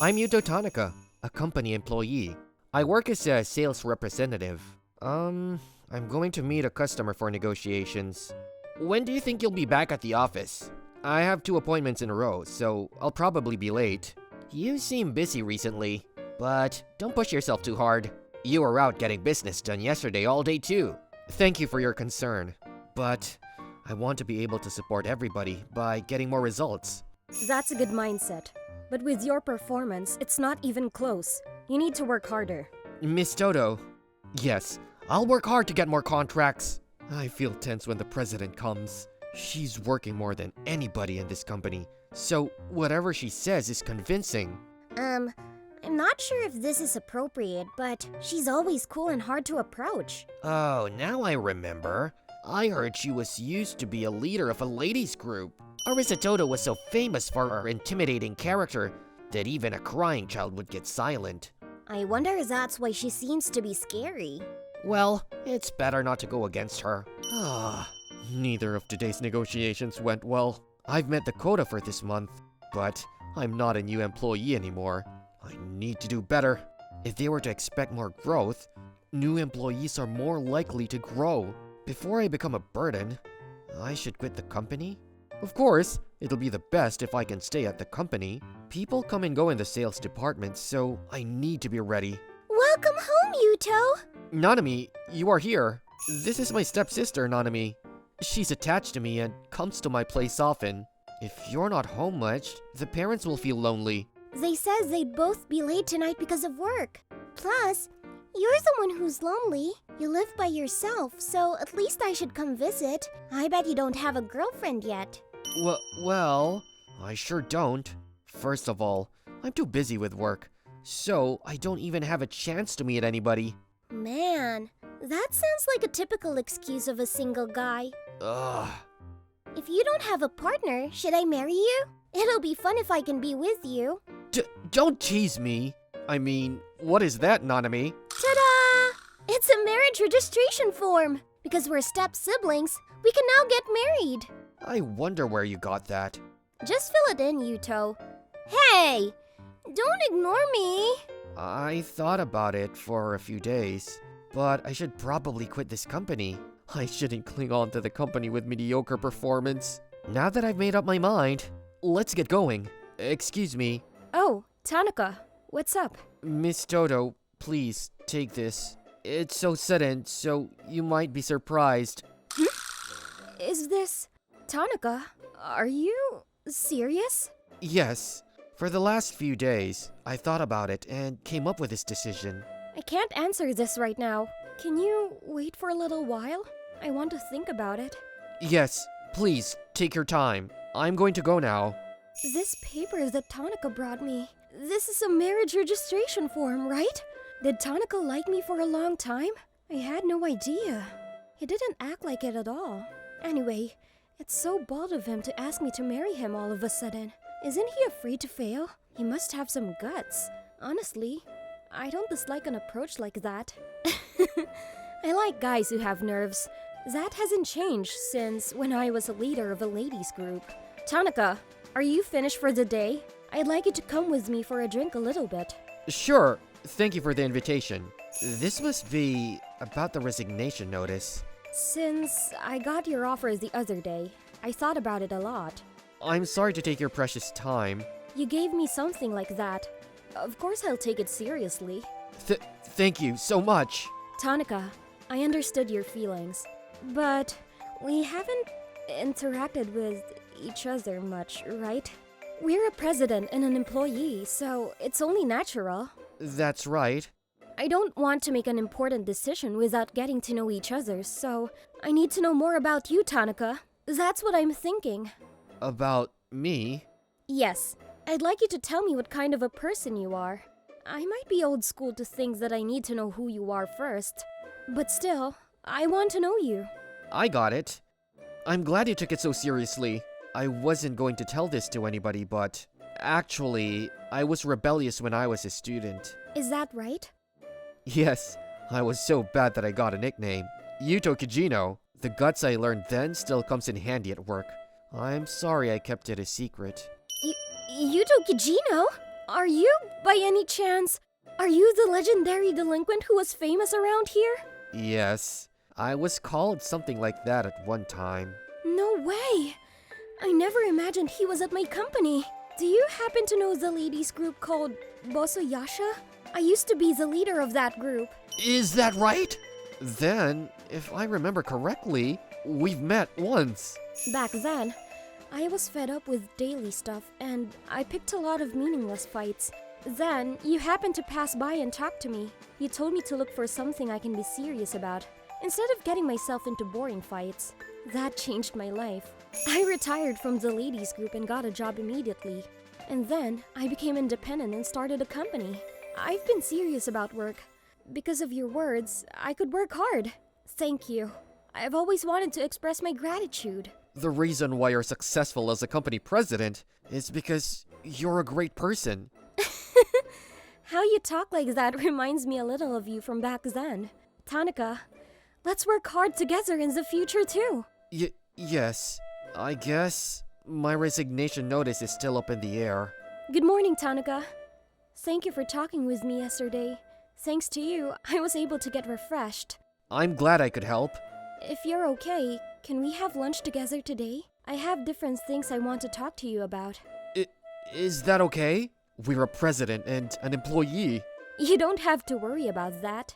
I'm Yuto Tanaka, a company employee. I work as a sales representative. I'm going to meet a customer for negotiations. When do you think you'll be back at the office? I have 2 appointments in a row, so I'll probably be late. You seem busy recently, but don't push yourself too hard. You were out getting business done yesterday all day too. Thank you for your concern, but I want to be able to support everybody by getting more results. That's a good mindset. But with your performance, it's not even close. You need to work harder. Miss Toto, yes, I'll work hard to get more contracts. I feel tense when the president comes. She's working more than anybody in this company, so whatever she says is convincing. I'm not sure if this is appropriate, but she's always cool and hard to approach. Oh, now I remember. I heard she was used to be a leader of a ladies group. Arisa Toto was so famous for her intimidating character that even a crying child would get silent. I wonder if that's why she seems to be scary. Well, it's better not to go against her. Neither of today's negotiations went well. I've met the quota for this month, but I'm not a new employee anymore. I need to do better. If they were to expect more growth, new employees are more likely to grow. Before I become a burden, I should quit the company? Of course, it'll be the best if I can stay at the company. People come and go in the sales department, so I need to be ready. Welcome home, Yuto! Nanami, you are here. This is my stepsister, Nanami. She's attached to me and comes to my place often. If you're not home much, the parents will feel lonely. They said they'd both be late tonight because of work. Plus, you're the one who's lonely. You live by yourself, so at least I should come visit. I bet you don't have a girlfriend yet. Well, I sure don't. First of all, I'm too busy with work, so I don't even have a chance to meet anybody. Man, that sounds like a typical excuse of a single guy. Ugh. If you don't have a partner, should I marry you? It'll be fun if I can be with you. Don't tease me. I mean, what is that, Nanami? Ta-da! It's a marriage registration form. Because we're step-siblings, we can now get married. I wonder where you got that. Just fill it in, Yuto. Hey! Don't ignore me! I thought about it for a few days, but I should probably quit this company. I shouldn't cling on to the company with mediocre performance. Now that I've made up my mind, let's get going. Excuse me. Oh, Tanaka, what's up? Miss Toto, please, take this. It's so sudden, so you might be surprised. Is this... Tanaka, are you serious? Yes. For the last few days, I thought about it and came up with this decision. I can't answer this right now. Can you wait for a little while? I want to think about it. Yes, please, take your time. I'm going to go now. This paper that Tanaka brought me, this is a marriage registration form, right? Did Tanaka like me for a long time? I had no idea. He didn't act like it at all. Anyway, it's so bold of him to ask me to marry him all of a sudden. Isn't he afraid to fail? He must have some guts. Honestly, I don't dislike an approach like that. I like guys who have nerves. That hasn't changed since when I was a leader of a ladies group. Tanaka, are you finished for the day? I'd like you to come with me for a drink a little bit. Sure, thank you for the invitation. This must be about the resignation notice. Since I got your offer the other day, I thought about it a lot. I'm sorry to take your precious time. You gave me something like that. Of course I'll take it seriously. Thank you so much. Tanaka, I understood your feelings, but we haven't interacted with each other much, right? We're a president and an employee, so it's only natural. That's right. I don't want to make an important decision without getting to know each other, so I need to know more about you, Tanaka. That's what I'm thinking. About me? Yes. I'd like you to tell me what kind of a person you are. I might be old school to think that I need to know who you are first, but still, I want to know you. I got it. I'm glad you took it so seriously. I wasn't going to tell this to anybody, but actually, I was rebellious when I was a student. Is that right? Yes, I was so bad that I got a nickname. Yuto Kijino. The guts I learned then still comes in handy at work. I'm sorry I kept it a secret. Yuto Kijino? Are you, by any chance, are you the legendary delinquent who was famous around here? Yes, I was called something like that at one time. No way! I never imagined he was at my company. Do you happen to know the ladies group called Bosoyasha? I used to be the leader of that group. Is that right? Then, if I remember correctly, we've met once. Back then, I was fed up with daily stuff and I picked a lot of meaningless fights. Then, you happened to pass by and talk to me. You told me to look for something I can be serious about, instead of getting myself into boring fights. That changed my life. I retired from the ladies group and got a job immediately. And then, I became independent and started a company. I've been serious about work. Because of your words, I could work hard. Thank you. I've always wanted to express my gratitude. The reason why you're successful as a company president is because you're a great person. How you talk like that reminds me a little of you from back then. Tanaka, let's work hard together in the future too. Yes. I guess my resignation notice is still up in the air. Good morning, Tanaka. Thank you for talking with me yesterday. Thanks to you, I was able to get refreshed. I'm glad I could help. If you're okay, can we have lunch together today? I have different things I want to talk to you about. Is that okay? We're a president and an employee. You don't have to worry about that.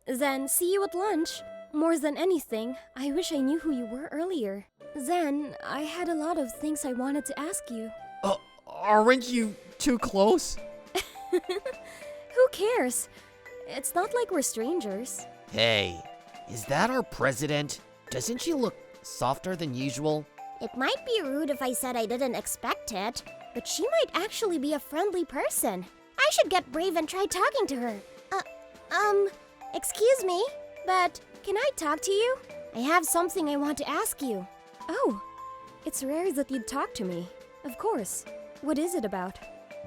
Then, see you at lunch. More than anything, I wish I knew who you were earlier. Then, I had a lot of things I wanted to ask you. Aren't you too close? Who cares? It's not like we're strangers. Hey, is that our president? Doesn't she look softer than usual? It might be rude if I said I didn't expect it, but she might actually be a friendly person. I should get brave and try talking to her. Excuse me, but can I talk to you? I have something I want to ask you. Oh, it's rare that you'd talk to me. Of course. What is it about?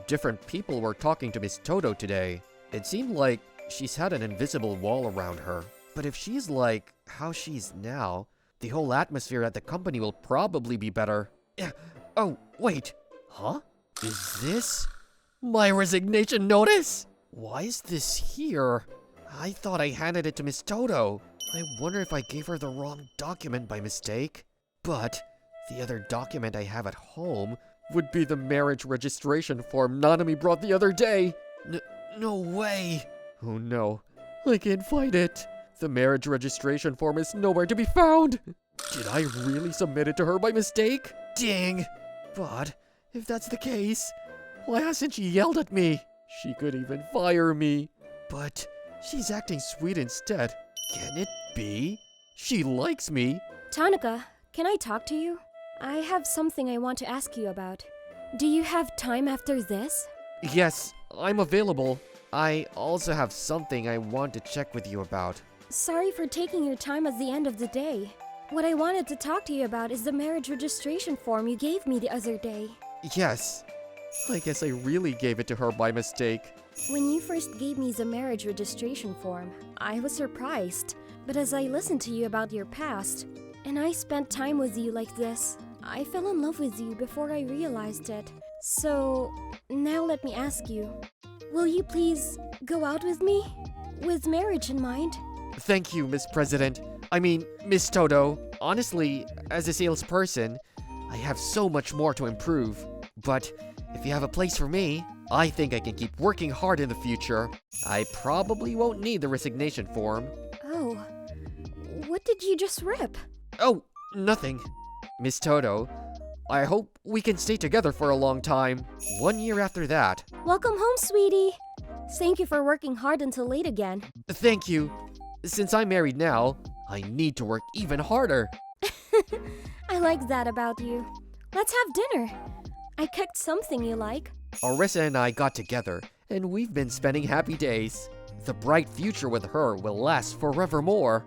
Different people were talking to Miss Toto today. It seemed like she's had an invisible wall around her. But if she's like how she's now, the whole atmosphere at the company will probably be better. Oh, wait. Huh? Is this my resignation notice? Why is this here? I thought I handed it to Miss Toto. I wonder if I gave her the wrong document by mistake. But the other document I have at home would be the marriage registration form Nanami brought the other day. No way. Oh no, I can't find it. The marriage registration form is nowhere to be found. Did I really submit it to her by mistake? Dang. But if that's the case, why hasn't she yelled at me? She could even fire me. But she's acting sweet instead. Can it be? She likes me. Tanaka, can I talk to you? I have something I want to ask you about. Do you have time after this? Yes, I'm available. I also have something I want to check with you about. Sorry for taking your time at the end of the day. What I wanted to talk to you about is the marriage registration form you gave me the other day. Yes. I guess I really gave it to her by mistake. When you first gave me the marriage registration form, I was surprised. But as I listened to you about your past, and I spent time with you like this, I fell in love with you before I realized it. So, now let me ask you, will you please go out with me? With marriage in mind? Thank you, Miss President. I mean, Miss Toto. Honestly, as a salesperson, I have so much more to improve. But if you have a place for me, I think I can keep working hard in the future. I probably won't need the resignation form. Oh, what did you just rip? Oh, nothing. Miss Toto, I hope we can stay together for a long time. 1 year after that. Welcome home, sweetie. Thank you for working hard until late again. Thank you. Since I'm married now, I need to work even harder. I like that about you. Let's have dinner. I cooked something you like. Arissa and I got together, and we've been spending happy days. The bright future with her will last forevermore.